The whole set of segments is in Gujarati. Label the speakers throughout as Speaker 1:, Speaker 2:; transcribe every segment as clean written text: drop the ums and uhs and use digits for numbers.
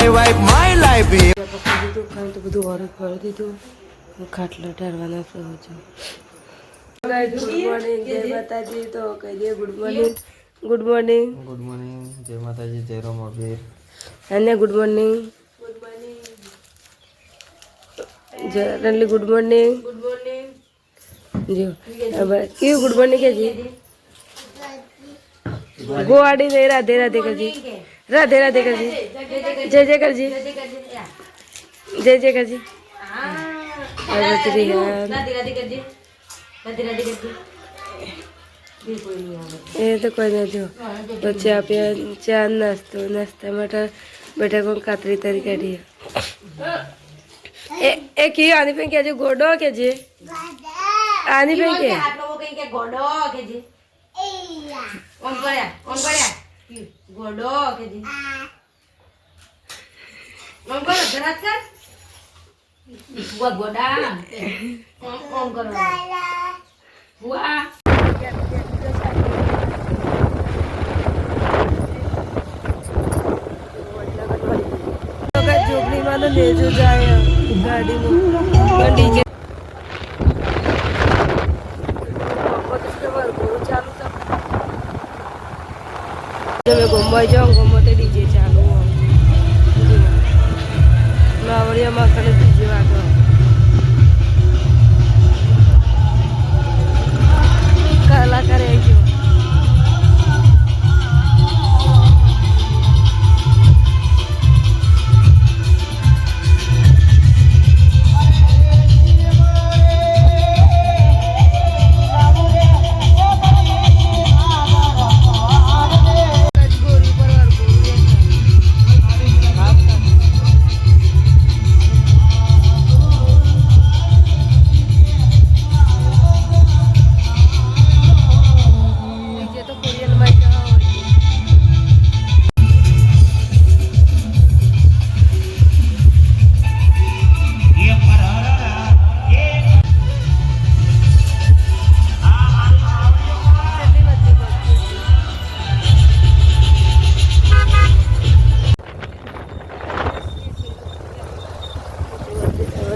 Speaker 1: my wife, my life is.
Speaker 2: તો બધું ઓર્ડર કરી દીધું. ખાટલા ઢાળવાના છું. ગુડ મોર્નિંગ, જય માતાજી. તો કહી દે good morning. Good morning.
Speaker 3: Good morning, જય માતાજી, જય રામ અબીર.
Speaker 2: અને ગુડ મોર્નિંગ. Good morning. રનલી ગુડ મોર્નિંગ. Good morning. જો હવે કેવું ગુડ મોર્નિંગ કે જી ગોવાડી ને રાધે રાધે કરજી. રાધે રાધે કરજી. જય જય કરજી. જય જય કરજી. એ તો કોઈ ના જો તો ચા પીવા ચા નાસ્તા માટે બેટા કોણ કાતરી તારી કાઢીએ એ કી આની पे क्या जो गोडो के जे आनी पे के आप लोगों कहीं के गोडो के जे ओम गया गोडो के जे ओम करो जरा कर बुआ गोडा ओम करो बुआ जोगनी मानो ले जो जाए गाड़ी में डीजे जब मैं घूमवा जाऊँ घूमते डीजे चालू नावड़िया माखन डीजे वागो कलाकार है जो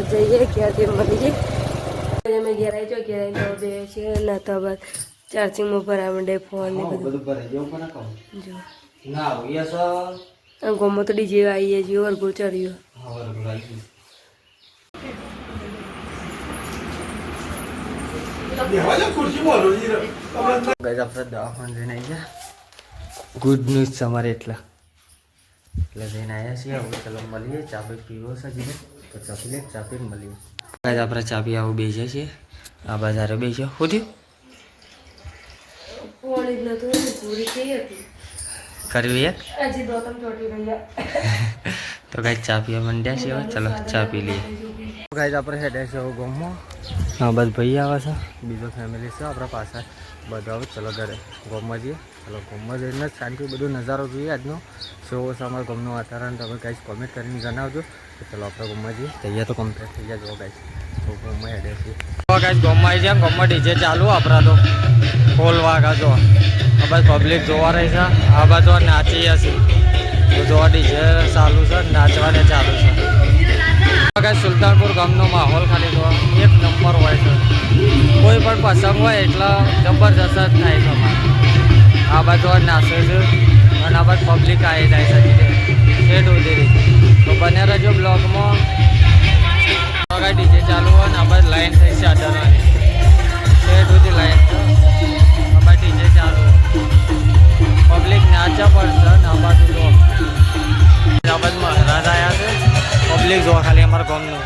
Speaker 2: જઈએ ક્યાંથી મળીએ અમે ઘેરાઈ જો ઘેરાઈ તો બે છે ના તો બસ ચાર્જિંગમાં ભરા માંડે ફોન ને બધું
Speaker 3: ભરાઈ જવું પણ કહું
Speaker 2: જો
Speaker 3: ના આવીએ સર
Speaker 2: ગમો તો ડીજે આવીએ છીએ વર્ગો ચડ્યો
Speaker 3: હા વર્ગો આવી ગાઈસ આપણે દવાખાને જઈને આવી ગયા ગુડ ન્યૂઝ તમારે એટલે જઈને આવ્યા છીએ હવે ચલો મળીએ ચા પી પીવો છે જીને તો ચા પી મળીએ ગાઈસ આપણે ચા પી આવું બેસીએ છીએ આ બજારે બેસ્યો શું થયું
Speaker 2: ફોન જ નતો પૂરી થઈ હતી
Speaker 3: કરવી એક
Speaker 2: હજી દો તમ ચોટી રહ્યા
Speaker 3: તો ગાઈસ ચા પીવા માંડ્યા છીએ હવે ચલો ચા પી લઈએ ગાઈસ આપણે હેડ્યા છે ગામમાં હા બસ ભાઈ આવે છે બીજો ફેમિલી છે આપણા પાસે બધા આવો ચલો ઘરે ગામમાં જઈએ ચલો ગામમાં જઈને શાંતિ બધું નજારો જોઈએ આજનો શો છે અમારા ગામનું વાતાવરણ તમે ગાઈસ કોમેન્ટ કરીને જણાવજો તો ચલો આપણે ગામમાં જઈએ તૈયાર તો કમ્પ્લીટ થઈ ગયા જો ગાઈસ તો ગામમાં હેડ્યા છીએ ગાઈસ ગામમાં આવી જાય ગામમાં ડીજે ચાલુ આપણા તો ફોલ વાગા જો આ બસ પબ્લિક જોવા રહી છે આ બાજુ નાચી હશે તો જોવા ડીજે ચાલુ છે નાચવાને ચાલુ છે ગાઈસ સુલતાનપુર ગામનો માહોલ ખાલી તો એક નંબર હોય છે કોઈ પણ પ્રસંગ હોય એટલે જબરજસ્ત જ થાય છે આ બાજુ નાચે છે અને આ બાજુ પબ્લિક આવી જાય છે સેટ ઉધી રીતે તો બને રહેજો બ્લોગમાં ડીજે ચાલુ હોય ને આ બાજુ લાઈન થઈ છે અડરવાની સેટ ઉધી લાઈન આ બાજુ ડીજે ચાલુ પબ્લિક નાચા પડશે ને આ બાજુ જો આ બાજુ મહારાજ આવ્યા છે પબ્લિક જોવા ખાલી અમારા ગામનું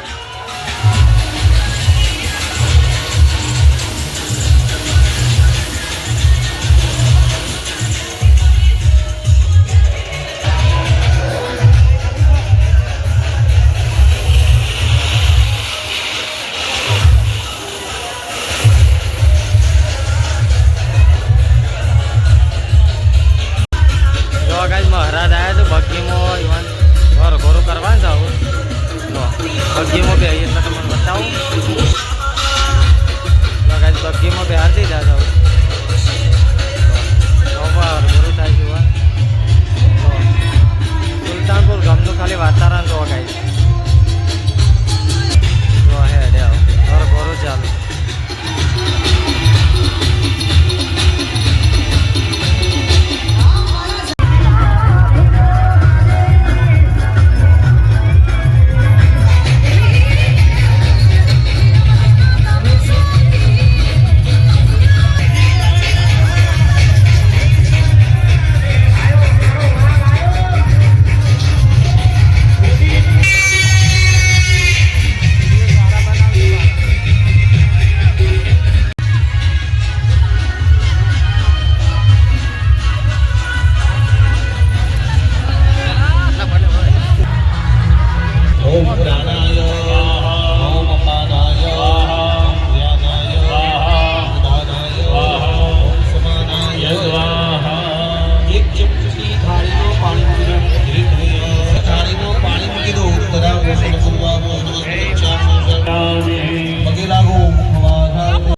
Speaker 3: મહારાજ આવ્યા છે બગીમાં ઇવન ઘર ઘોરું કરવા જ આવું બગીમાં બે એટલે તમને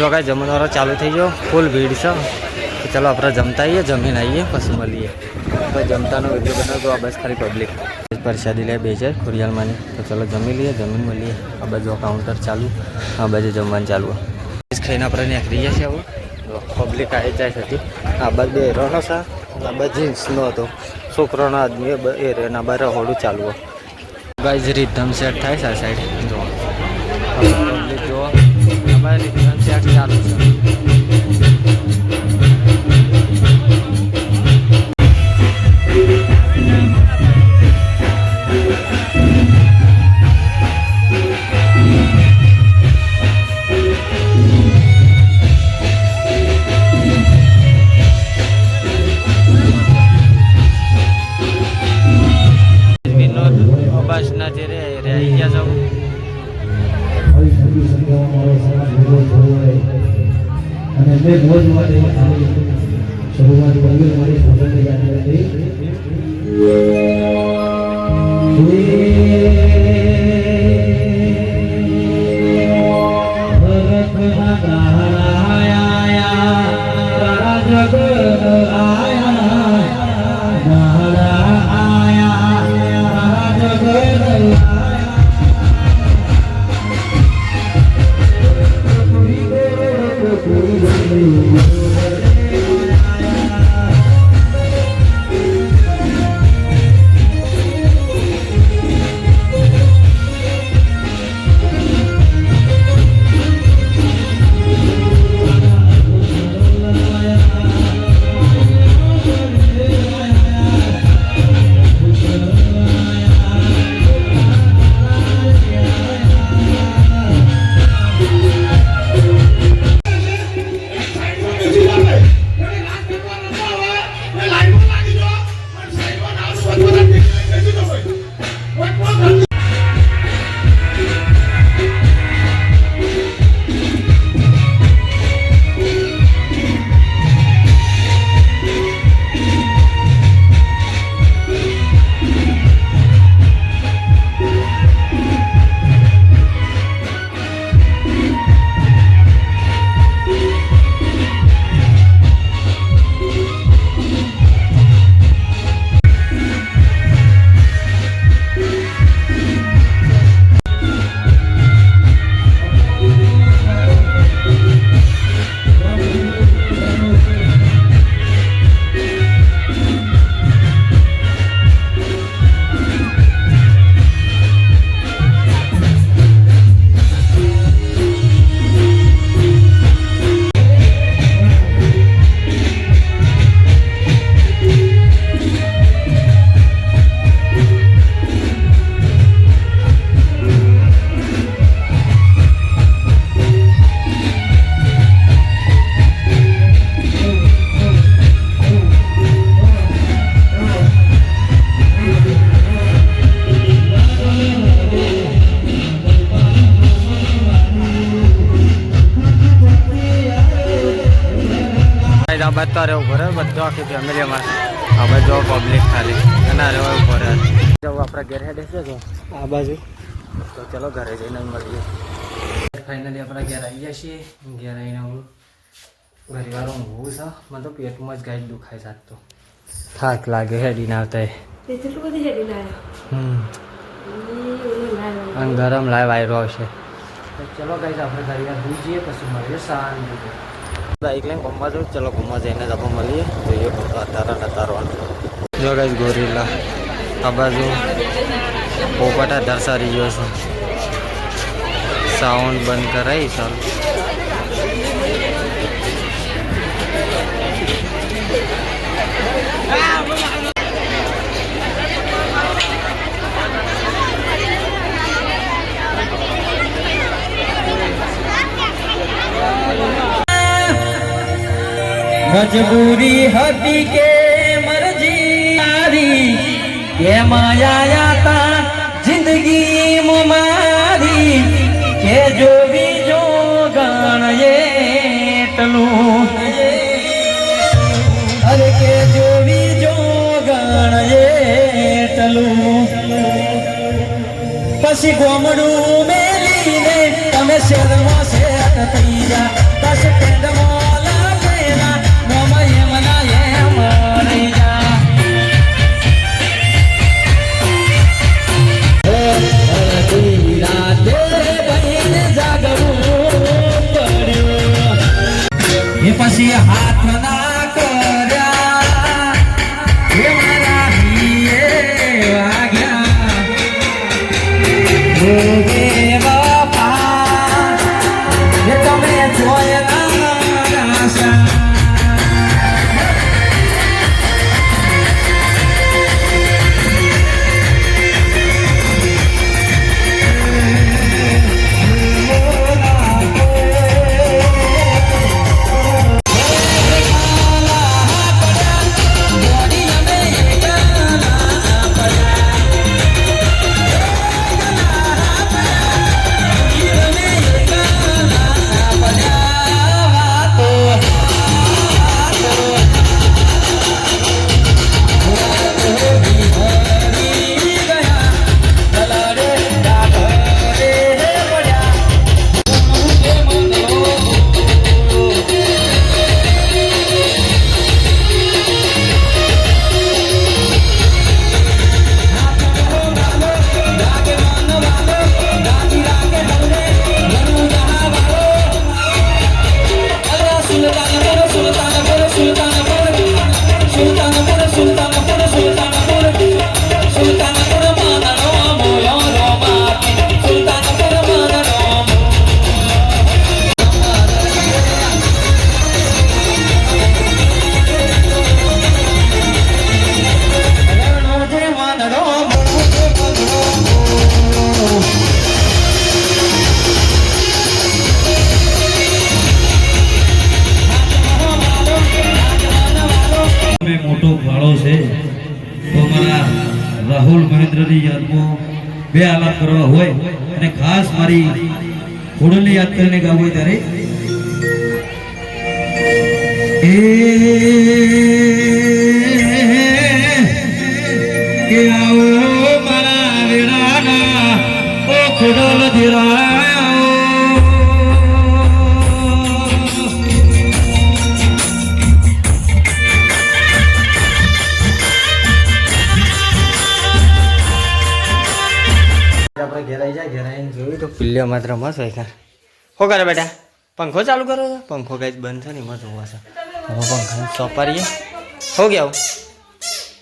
Speaker 3: જો કાંઈ જમણવારો ચાલુ થઈ ગયો, ફૂલ ભીડ છે. તો ચાલો આપણે જમતા આવીએ, જમીન આવીએ પછી મળીએ. આપણે જમતાનો વિડીયો બનાવતો આ બસ ખાલી પબ્લિક પ્રસાદી લે 2000 ખોડિયાલમાંની. તો ચાલો જમી લઈએ, જમીન મળીએ. આ બાજુ કાઉન્ટર ચાલુ, આ બાજુ જમવાનું ચાલુ. ખાઈને આપણે નીકળી ગયા છીએ. હવે પબ્લિક આવી જાય છે. આ બાજુ બે હેરોનો છે, આ બાજુ જીન્સનો હતો છોકરાનો આદમી એ રેના બાર હોડું ચાલુ. ગાઈઝ રીધમ સેટ થાય છે આ સાઈડ જો પબ્લિક જો અમારે રીધમ સેટ ચાલુ છે. બસના જે રે આવી ગયા જાવ.
Speaker 1: અને બે મોજ માટે શરૂઆત કરી મારી ભગતની યાદ હતી.
Speaker 3: બધા રહેવું પડે, બધો આખી ફેમિલી અમારે. હવે જો પબ્લિક ખાલી એના રહેવું પડે. જો આપણે ઘેર હેડે છે તો આ બાજુ. તો ચલો ઘરે જઈને મળીએ. ફાઇનલી આપણે ઘેર આવી ગયા છીએ. ઘેર આવીને હું ઘરીવાળો ઊંઘવું છે. મને તો પેટમાં જ ગાય દુખાય છે. તો થાક લાગે હેડીને આવતા. અને ગરમ લાઈવ વાયરો આવશે. ચલો ગાઈસ આપણે ઘરીવાર ભૂલ જઈએ પછી મળીએ શાંતિ. બાઈક લઈને ઘૂમવા જવું. ચલો ઘૂમવા જઈને જ આપણે મળીએ. જોઈએ તારવાનું. જો ગાઈસ ગોરીલા આ બાજુ પોપટા દર્શાવી ગયો છે. સાઉન્ડ બંધ કરાવી ચાલ.
Speaker 1: મજબૂરી હતી કે મરજી મારી કે માયા તા જિંદગી મારી કે જોવી જો ગણ એટલું અરે કે જોવી જો ગણ એટલું પછી ગોમડું મેલીને તમે શેરમાં શેર થઈ જા. પછી હાથ ના કર્યા હે મારા હિયે વાગ્યા હે બાપા હે તમે જોયેલા આશા મોટો ફાળો છે તો મારા રાહુલ મહેન્દ્રની યાદમાં બે આલાપ કરવા હોય અને ખાસ મારી ખોડલને યાદ કરીને ગાવું હોય ત્યારે કે આવો મારા વેળાના ઓ ખોડલ ધીરાયો
Speaker 3: આપણે ઘેરાઈ જાય ઘેરાઈને જોયું તો પિલ્લો માત્ર મસ્ત હોય કા શું કરે બેટા પંખો ચાલુ કરો છો પંખો કઈ બંધ છે ને મત હોવા છે હવે પંખા સોપારીએ હો ગયા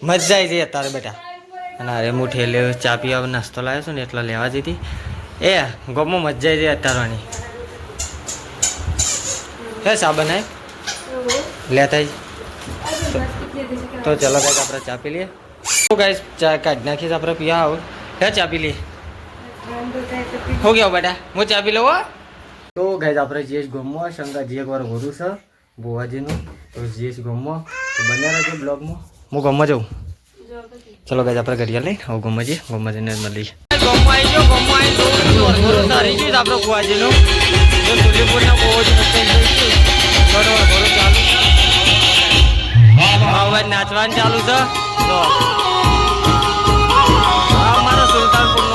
Speaker 3: મજા આવી જઈએ તારે બેટા અને અરે હું ઠેલે ચા પીવા નાસ્તો લાવ્યો છું ને એટલા લેવા જતી એ ગમમાં મજા આવી જાય અતારવાની હે સાબન હે લેતા તો ચલો ગાઈસ આપણે ચા પી લઈએ તો ગાઈસ ચા કાઢી નાખીશ આપણે પીવા આવો હે ચા પી લઈએ હો ગયા બેટા હું ચા પી લઉં તો ગાઈસ આપણે જીએસ ગમમાં શંકાજી એકવાર હોરું છે બુવાજીનું તો જીએસ ગમમાં તો બન્યા રહેજો બ્લોગમાં હું ગમમાં જાઉં ચલો ગાઈસ આપણે ઘડિયા લઈ હવે ગમમાં જઈને મળીએ ગમમાં આવી ગયો સારી ગયું આપણે બુવાજીનું તો સુલીપુરના બહુ જ ચાલુ નાચવાનું ચાલુ છે તો અમારો સુલતાનપુરનો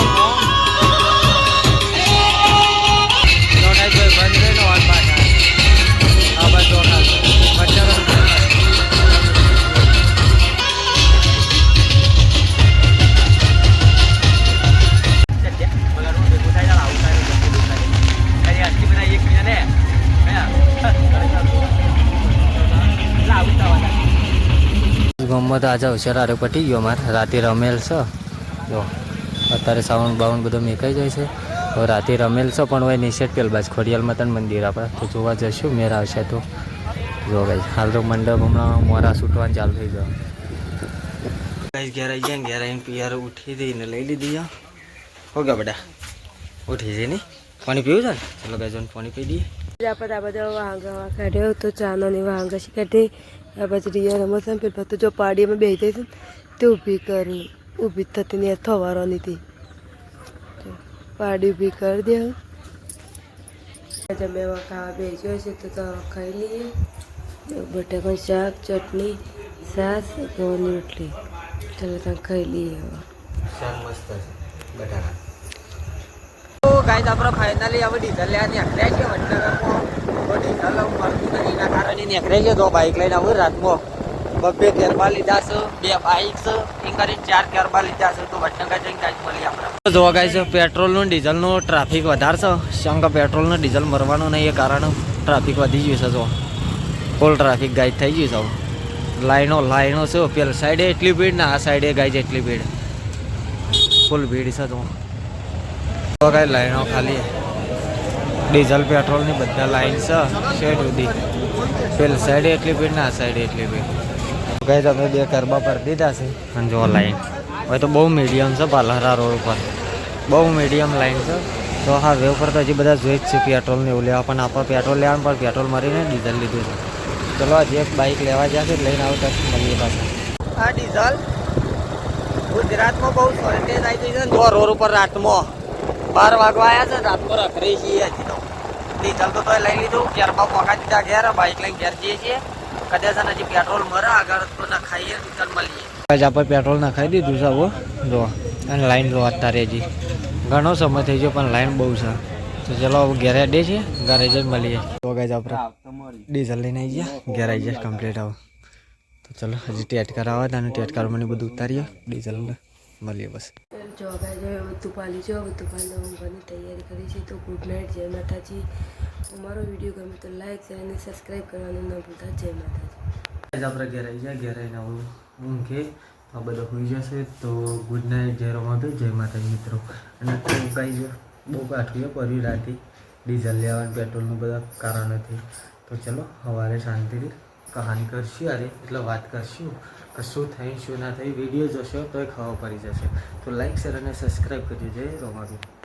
Speaker 3: ગમમાં તો આજે હોશિયાર પટી ગયો અમારે રાતે રમેલ છે જો અત્યારે સાઉન્ડ બાઉન્ડ બધો મેકાઈ જાય છે હવે રાતે રમેલ છે પણ હવે નિષેધ પેલ બાજ ખોડિયાલ માતાનું મંદિર આપણે તો જોવા જઈશું મેર આવશે તો જો ભાઈ હાલ તો મંડપ હમણાં મોરા છૂટવાનું ચાલુ થઈ ગયો ગાઈસ ઘેર આવી ગયા ઘેર આવીને પિયર ઉઠી દઈને લઈ લીધી હો ગયા બેટા ઉઠી જઈ નહીં પાણી પીવું છે ને ચલો ગાઈસ પાણી પી દઈએ
Speaker 2: આપણે આ બધા વાંગા કાઢ્યો તો ચાનો ની વાંગા શી કાઢી આ પછી રિયા રમત ને પેલા તો જો પાડીમાં બેસી થઈ તે ઊભી કરી ઊભી થતી ને થવારોની હતી પાડી ઊભી કરી દે જમેવા ખાવા બેસ્યો છે તો ખાઈ લઈએ બટાકાનું શાક ચટણી છાશ ઘઉંની રોટલી ચાલો ત્યાં ખાઈ લઈએ હવે
Speaker 3: શાક મસ્ત છે બટાકા તો ગાઈસ આપણે ફાઇનલી હવે ડીઝલ લેવા નીકળ્યા છે વડનગરમાં. તો ડીઝલ મળતું નથી એના કારણે નીકળ્યા છે. તો બાઇક લઈને આવું રાતમાં બબ્બે કેરબા લીધા છે, 2 બાઇક છે, એમ કરીને 4 કેરબા લીધા છે. તો વડનગર જઈને ગાઈસ મળીએ આપણે. જો ગાઈસ પેટ્રોલનું ડીઝલનું ટ્રાફિક વધારે છે. શંકા પેટ્રોલનું ડીઝલ મરવાનું નહીં એ કારણે ટ્રાફિક વધી ગયું છે. જો ફૂલ ટ્રાફિક ગાઈસ થઈ ગયું છે. લાઈનો છે. પેલી સાઈડે એટલી ભીડ ને આ સાઈડે ગાઈસ એટલી ભીડ, ફૂલ ભીડ છે. તો ગાઈસ લાઈનો ખાલી ડીઝલ પેટ્રોલની બધા લાઈન છે શેડ સુધી. પેલી સાઈડે એટલી ભીડ ને આ સાઈડે એટલી ભીડ. ગાઈસ અમે 2 કેરબા પર દીધા છે અને જો લાઈન હવે તો બહુ મીડિયમ છે. પાલહરા રોડ ઉપર બહુ મીડિયમ લાઈન છે. તો હા વે ઉપર તો હજી બધા જોઈ જ છે પેટ્રોલને એવું લેવા, પણ આપણે પેટ્રોલ લેવાનું પણ પેટ્રોલ મરીને ડીઝલ લીધું છે. ચલો હજી એક બાઇક લેવા ગયા છે લઈને આવું તો મળીએ પાછા. આ ડીઝલ ગુજરાતમાં બહુ શોર્ટેજ આવી ગઈ છે ને. જો રોડ ઉપર રાતમાં 12 વાગવા આવ્યા છે, રાતમાં રખડી છીએ હજી તો. ડીઝલ તો લઈ લીધું, કેરબા પોકા દીધા ઘેર, બાઇક લઈને ઘેર જઈએ છીએ. કદાચ હજી પેટ્રોલ મરે આગળ તો ના ખાઈએ ડીઝલ મળીએ. આપણે પેટ્રોલ નાખાઈ દીધું છે હવે જો, અને લાઈન જો અત્યારે હજી ઘણો સમય થઈ ગયો પણ લાઈન બહુ છે. તો ચલો ઘેર અડે છે, ઘરે જઈને મળીએ. તો ગાઈસ આપણે ડીઝલ લઈને આવી ગયા, ઘેર આવી જાય કમ્પ્લીટ આવું. તો ચલો હજી ટેટ કરાવવા હતા અને ટેટ કરવાની બધું ઉતારીએ, ડીઝલ મળીએ બસ.
Speaker 2: જો ગાઈસ બધું પાલી છે, બધું પાલી ઊંઘવાની તૈયારી કરી છે. તો ગુડ નાઇટ, જય માતાજી. અમારો વિડીયો ગમે તો લાઈક શેર અને સબસ્ક્રાઈબ કરવાનું ન ભૂલતા. જય માતાજી.
Speaker 3: આપણે ઘેર આવી જાય, ઘેર આવીને આવું ઊંઘે આ બધો હોઈ જશે. તો ગુડ નાઇટ, જય રમાભાઈ, જય માતાજી મિત્રો. અને ગાઈસ બહુ કાઠું પડ્યું રાતે ડીઝલ લેવાનું પેટ્રોલનું બધા કારણોથી. તો ચલો સવારે શાંતિથી કહાની કરશું અરે એટલે વાત કરશું કે શું થઈ શું ના થઈ. વિડીયો જોશો તો એ ખબર પડી જશે. તો લાઈક શેર અને સબસ્ક્રાઈબ કરજો. જય રમાભાઈ.